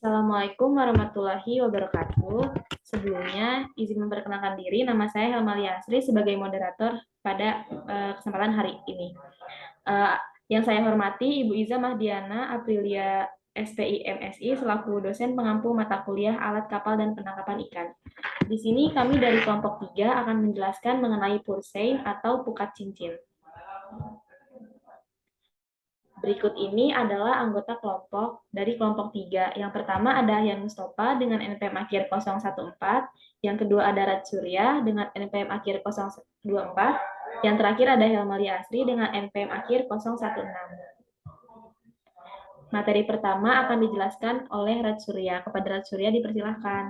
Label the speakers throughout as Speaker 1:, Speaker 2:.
Speaker 1: Assalamualaikum warahmatullahi wabarakatuh. Sebelumnya, izin memperkenalkan diri, nama saya Helmalia Asri sebagai moderator pada kesempatan hari ini. Yang saya hormati Ibu Iza Mahdiana Aprilia SPI MSI selaku dosen pengampu mata kuliah alat kapal dan penangkapan ikan. Di sini kami dari kelompok 3 akan menjelaskan mengenai pursein atau pukat cincin. Berikut ini adalah anggota kelompok dari kelompok 3. Yang pertama ada Yan Mustafa dengan NPM akhir 014, yang kedua ada Rad Surya dengan NPM akhir 024, yang terakhir ada Helmalia Asri dengan NPM akhir 016. Materi pertama akan dijelaskan oleh Rad Surya. Kepada Rad Surya dipersilahkan.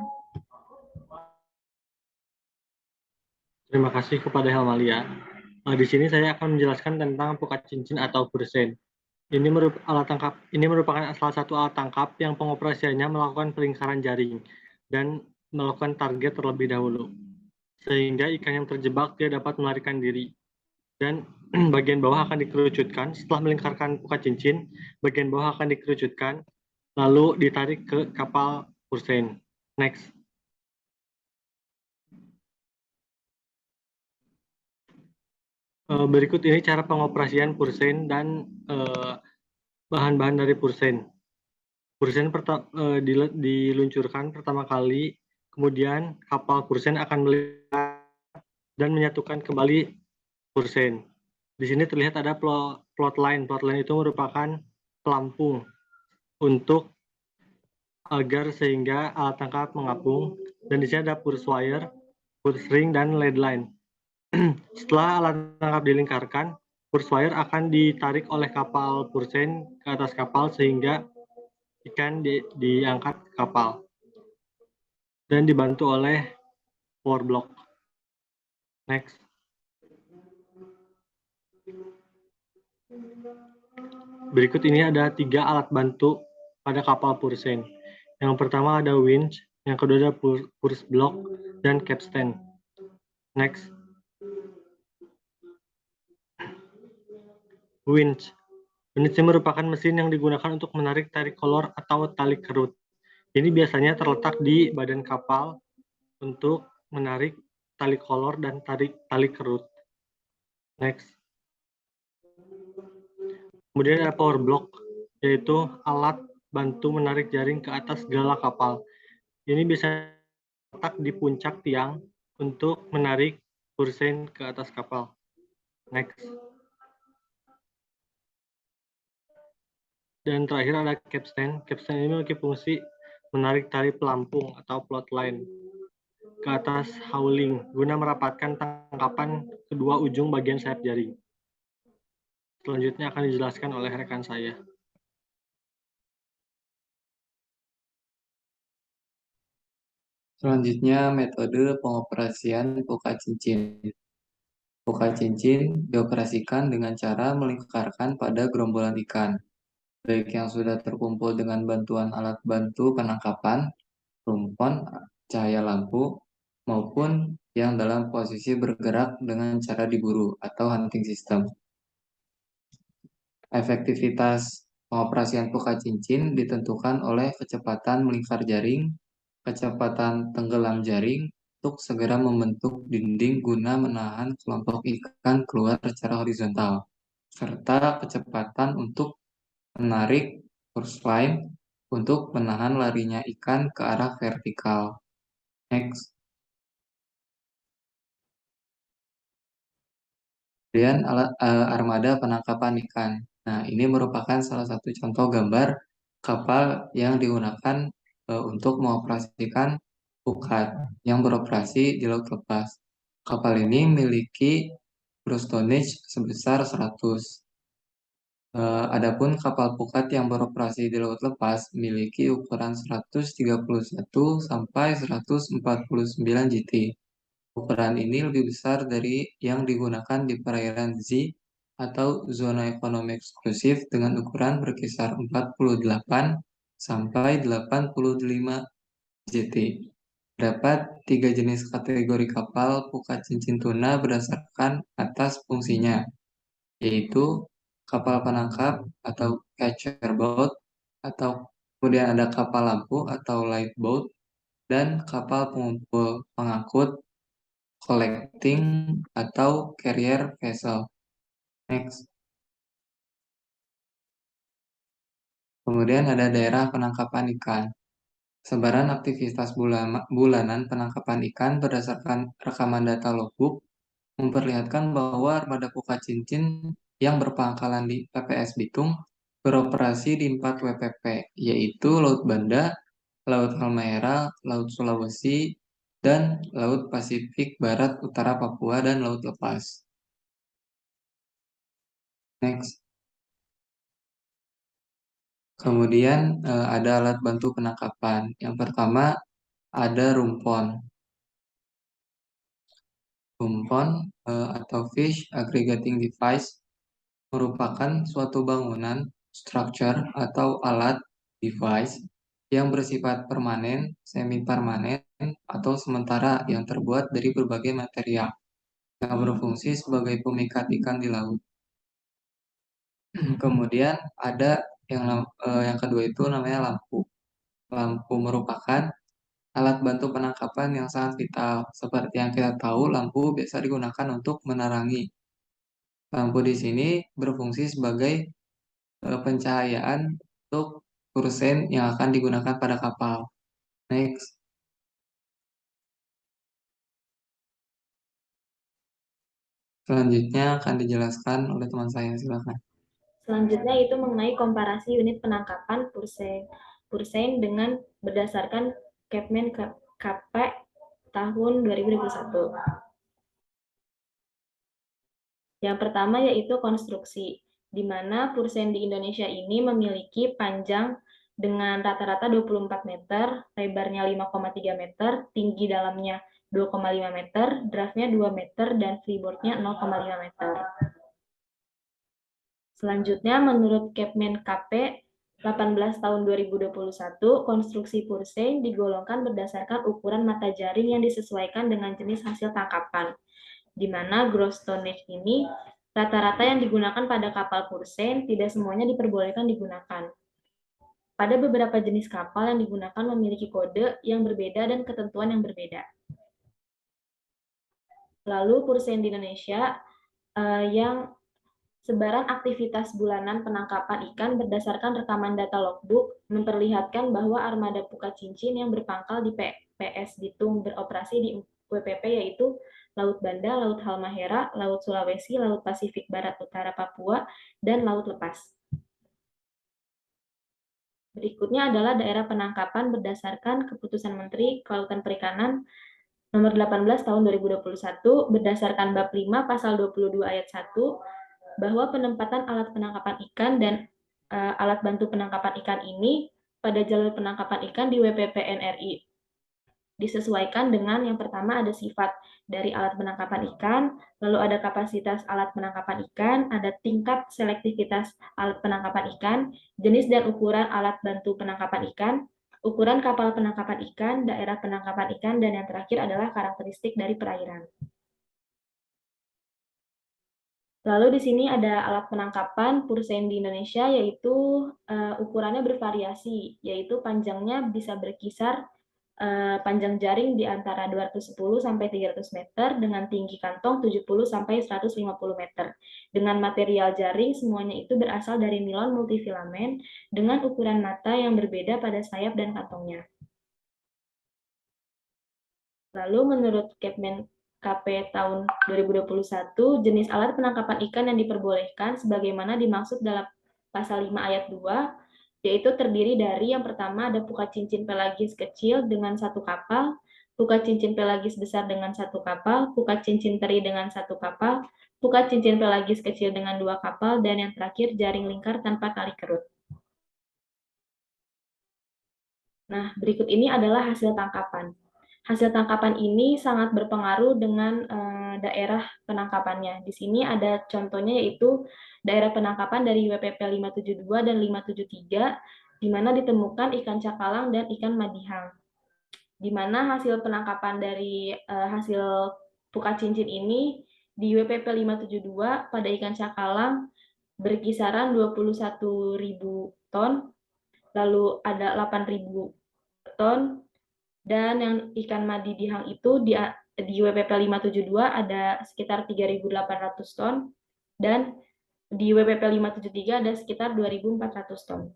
Speaker 2: Terima kasih kepada Helmalia. Di sini saya akan menjelaskan tentang pukat cincin atau pursein. Ini merupakan salah satu alat tangkap yang pengoperasiannya melakukan pelingkaran jaring dan melakukan target terlebih dahulu, sehingga ikan yang terjebak tidak dapat melarikan diri. Dan bagian bawah akan dikerucutkan. Setelah melingkarkan pukat cincin, bagian bawah akan dikerucutkan, lalu ditarik ke kapal pursein. Next. Berikut ini cara pengoperasian pursein dan bahan-bahan dari pursein. Pursein diluncurkan pertama kali, kemudian kapal pursein akan melihat dan menyatukan kembali pursein. Di sini terlihat ada plot line. Plot line itu merupakan pelampung untuk agar sehingga alat tangkap mengapung. Dan di sini ada purse wire, purse ring, dan lead line. Setelah alat tangkap dilingkarkan, purse wire akan ditarik oleh kapal pursein ke atas kapal sehingga ikan diangkat ke kapal dan dibantu oleh power block. Next. Berikut ini ada 3 alat bantu pada kapal pursein. Yang pertama ada winch, yang kedua ada purse block, dan capstan. Next. Winch. Winch merupakan mesin yang digunakan untuk menarik tali kolor atau tali kerut. Ini biasanya terletak di badan kapal untuk menarik tali kolor dan tali kerut. Next. Kemudian ada power block, yaitu alat bantu menarik jaring ke atas gala kapal. Ini bisa terletak di puncak tiang untuk menarik pursein ke atas kapal. Next. Dan terakhir ada capstan. Capstan ini memiliki fungsi menarik tali pelampung atau plot line ke atas hauling guna merapatkan tangkapan kedua ujung bagian sayap jaring. Selanjutnya akan dijelaskan oleh rekan saya.
Speaker 3: Selanjutnya, metode pengoperasian pukat cincin. Pukat cincin dioperasikan dengan cara melingkarkan pada gerombolan ikan, baik yang sudah terkumpul dengan bantuan alat bantu penangkapan, rumpon, cahaya lampu, maupun yang dalam posisi bergerak dengan cara diburu atau hunting system. Efektivitas pengoperasian pukat cincin ditentukan oleh kecepatan melingkar jaring, kecepatan tenggelam jaring, untuk segera membentuk dinding guna menahan kelompok ikan keluar secara horizontal, serta kecepatan untuk menarik purse line untuk menahan larinya ikan ke arah vertikal. Next. Kemudian armada penangkapan ikan. Nah, ini merupakan salah satu contoh gambar kapal yang digunakan untuk mengoperasikan pukat yang beroperasi di laut lepas. Kapal ini memiliki gross tonnage sebesar 100. Adapun kapal pukat yang beroperasi di laut lepas memiliki ukuran 131 sampai 149 GT. Ukuran ini lebih besar dari yang digunakan di perairan Z atau zona ekonomi eksklusif dengan ukuran berkisar 48 sampai 85 GT. Terdapat 3 jenis kategori kapal pukat cincin tuna berdasarkan atas fungsinya, yaitu kapal penangkap atau catcher boat atau kemudian ada kapal lampu atau lifeboat, dan kapal pengumpul pengangkut collecting atau carrier vessel. Next. Kemudian ada daerah penangkapan ikan. Sebaran aktivitas bulanan penangkapan ikan berdasarkan rekaman data logbook memperlihatkan bahwa armada Pukat Cincin yang berpangkalan di PPS Bitung beroperasi di 4 WPP, yaitu Laut Banda, Laut Halmahera, Laut Sulawesi, dan Laut Pasifik Barat Utara Papua, dan Laut Lepas. Next. Kemudian ada alat bantu penangkapan. Yang pertama ada rumpon. Rumpon atau Fish Aggregating Device merupakan suatu bangunan, structure, atau alat device yang bersifat permanen, semi-permanen, atau sementara yang terbuat dari berbagai material yang berfungsi sebagai pemikat ikan di laut. Kemudian ada yang kedua itu namanya lampu. Lampu merupakan alat bantu penangkapan yang sangat vital. Seperti yang kita tahu, lampu biasa digunakan untuk menerangi. Lampu di sini berfungsi sebagai pencahayaan untuk kursen yang akan digunakan pada kapal. Next. Selanjutnya akan dijelaskan oleh teman saya, silakan.
Speaker 1: Selanjutnya itu mengenai komparasi unit penangkapan Pursein dengan berdasarkan Kepmen KP tahun 2021. Yang pertama yaitu konstruksi, di mana Pursein di Indonesia ini memiliki panjang dengan rata-rata 24 meter, lebarnya 5,3 meter, tinggi dalamnya 2,5 meter, draftnya 2 meter, dan freeboardnya 0,5 meter. Selanjutnya, menurut Kepmen KP 18 tahun 2021, konstruksi Pursein digolongkan berdasarkan ukuran mata jaring yang disesuaikan dengan jenis hasil tangkapan, di mana gross tonnage ini rata-rata yang digunakan pada kapal Pursein tidak semuanya diperbolehkan digunakan. Pada beberapa jenis kapal yang digunakan memiliki kode yang berbeda dan ketentuan yang berbeda. Lalu Pursein di Indonesia yang sebaran aktivitas bulanan penangkapan ikan berdasarkan rekaman data logbook memperlihatkan bahwa armada Pukat Cincin yang berpangkal di PS Bitung beroperasi di WPP yaitu Laut Banda, Laut Halmahera, Laut Sulawesi, Laut Pasifik Barat Utara Papua, dan Laut Lepas. Berikutnya adalah daerah penangkapan berdasarkan Keputusan Menteri Kelautan Perikanan Nomor 18 Tahun 2021 berdasarkan Bab 5 Pasal 22 Ayat 1 bahwa penempatan alat penangkapan ikan dan alat bantu penangkapan ikan ini pada jalur penangkapan ikan di WPP NRI disesuaikan dengan yang pertama ada sifat dari alat penangkapan ikan, lalu ada kapasitas alat penangkapan ikan, ada tingkat selektivitas alat penangkapan ikan, jenis dan ukuran alat bantu penangkapan ikan, ukuran kapal penangkapan ikan, daerah penangkapan ikan, dan yang terakhir adalah karakteristik dari perairan. Lalu di sini ada alat penangkapan Pursein di Indonesia, yaitu ukurannya bervariasi, yaitu panjangnya bisa berkisar panjang jaring di antara 210 sampai 300 meter dengan tinggi kantong 70 sampai 150 meter. Dengan material jaring semuanya itu berasal dari nilon multifilamen dengan ukuran mata yang berbeda pada sayap dan kantongnya. Lalu menurut Kepmen KP tahun 2021, jenis alat penangkapan ikan yang diperbolehkan sebagaimana dimaksud dalam pasal 5 ayat 2 yaitu terdiri dari yang pertama ada pukat cincin pelagis kecil dengan satu kapal, pukat cincin pelagis besar dengan satu kapal, pukat cincin teri dengan satu kapal, pukat cincin pelagis kecil dengan dua kapal, dan yang terakhir jaring lingkar tanpa tali kerut. Nah, berikut ini adalah hasil tangkapan. Hasil tangkapan ini sangat berpengaruh dengan daerah penangkapannya. Di sini ada contohnya yaitu daerah penangkapan dari WPP 572 dan 573, di mana ditemukan ikan cakalang dan ikan madihang. Di mana hasil penangkapan dari hasil pukat cincin ini di WPP 572 pada ikan cakalang berkisaran 21.000 ton, lalu ada 8.000 ton, dan yang ikan madi dihang itu di WPP 572 ada sekitar 3.800 ton, dan di WPP 573 ada sekitar 2.400 ton.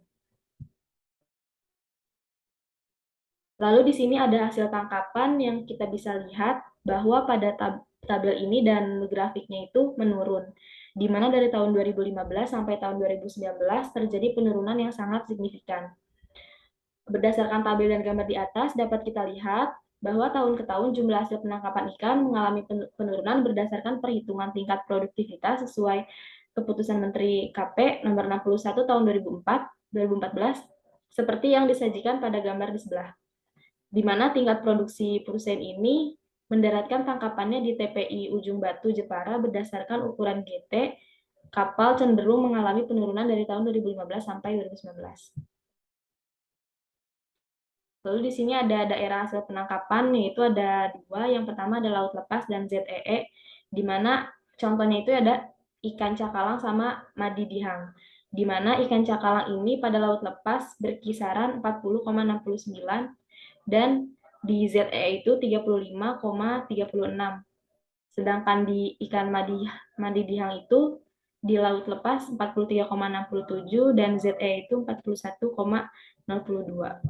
Speaker 1: Lalu di sini ada hasil tangkapan yang kita bisa lihat bahwa pada tabel ini dan grafiknya itu menurun, di mana dari tahun 2015 sampai tahun 2019 terjadi penurunan yang sangat signifikan. Berdasarkan tabel dan gambar di atas, dapat kita lihat bahwa tahun ke tahun jumlah hasil penangkapan ikan mengalami penurunan berdasarkan perhitungan tingkat produktivitas sesuai keputusan Menteri KP nomor 61 tahun 2014, seperti yang disajikan pada gambar di sebelah, di mana tingkat produksi Pursein ini mendaratkan tangkapannya di TPI Ujung Batu, Jepara berdasarkan ukuran GT, kapal cenderung mengalami penurunan dari tahun 2015 sampai 2019. Lalu di sini ada daerah hasil penangkapan, yaitu ada dua. Yang pertama ada laut lepas dan ZEE, di mana contohnya itu ada ikan cakalang sama madi dihang, di mana ikan cakalang ini pada laut lepas berkisaran 40,69 dan di ZEE itu 35,36. Sedangkan di ikan madi dihang itu di laut lepas 43,67 dan ZEE itu 41,02.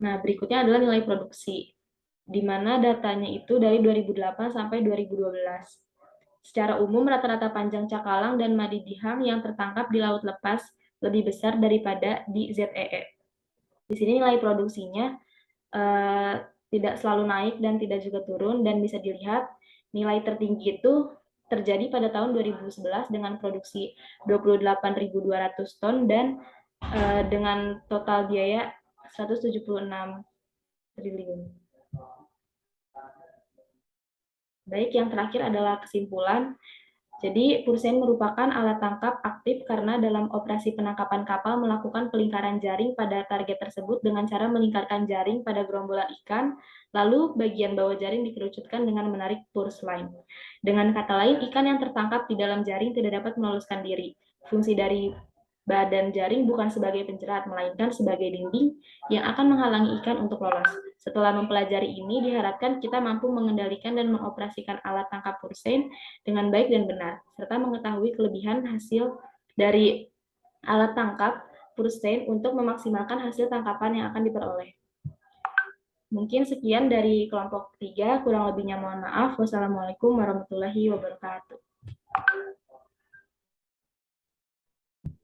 Speaker 1: Nah, berikutnya adalah nilai produksi, di mana datanya itu dari 2008 sampai 2012. Secara umum, rata-rata panjang cakalang dan madi dihang yang tertangkap di laut lepas lebih besar daripada di ZEE. Di sini nilai produksinya tidak selalu naik dan tidak juga turun, dan bisa dilihat nilai tertinggi itu terjadi pada tahun 2011 dengan produksi 28.200 ton dan dengan total biaya 176 triliun. Baik, yang terakhir adalah kesimpulan. Jadi, Pursein merupakan alat tangkap aktif karena dalam operasi penangkapan kapal melakukan pelingkaran jaring pada target tersebut dengan cara melingkarkan jaring pada gerombolan ikan, lalu bagian bawah jaring dikerucutkan dengan menarik purse line. Dengan kata lain, ikan yang tertangkap di dalam jaring tidak dapat meloluskan diri. Fungsi dari badan jaring bukan sebagai penjerat, melainkan sebagai dinding yang akan menghalangi ikan untuk lolos. Setelah mempelajari ini, diharapkan kita mampu mengendalikan dan mengoperasikan alat tangkap Pursein dengan baik dan benar, serta mengetahui kelebihan hasil dari alat tangkap Pursein untuk memaksimalkan hasil tangkapan yang akan diperoleh. Mungkin sekian dari kelompok 3, kurang lebihnya mohon maaf. Wassalamualaikum warahmatullahi wabarakatuh.